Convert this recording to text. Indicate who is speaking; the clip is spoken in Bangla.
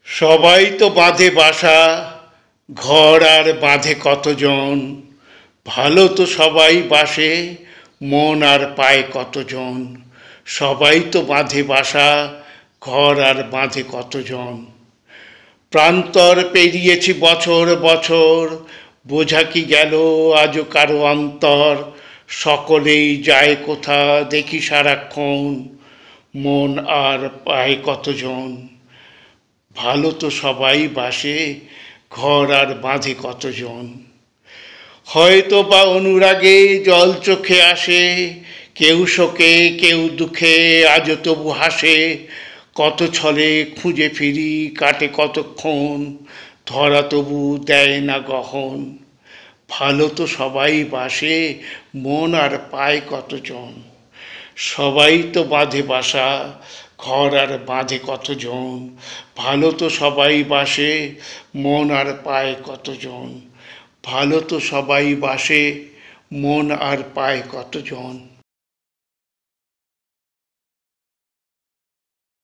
Speaker 1: সবাই তো বাঁধে বাসা, ঘর আর বাঁধে কতজন। ভালো তো সবাই বাসে, মন আর পায় কতজন। সবাই তো বাঁধে বাসা, ঘর আর বাঁধে কতজন। প্রান্তর পেরিয়েছি বছর বছর, বোঝা কি গেল আজও কারো অন্তর। সকলেই যায় কোথা দেখি সারাক্ষণ, মন আর পায় কতজন। ভালো তো সবাই বাসে, ঘর আর বাঁধে কতজন। হয়তো বা অনুরাগে জল চোখে আসে, কেউ শোকে কেউ দুঃখে আজও তবু হাসে। কত ছলে খুঁজে ফিরি কাটে কতক্ষণ, ধরা তবু দেয় না গহন। ভালো তো সবাই বাসে, মন আর পায় কতজন। সবাই তো বাঁধে বাসা, ঘর আর বাঁধে কতজন। ভালো তো সবাই বাসে, মন আর পায় কতজন। ভালো তো সবাই বাসে, মন আর পায় কতজন।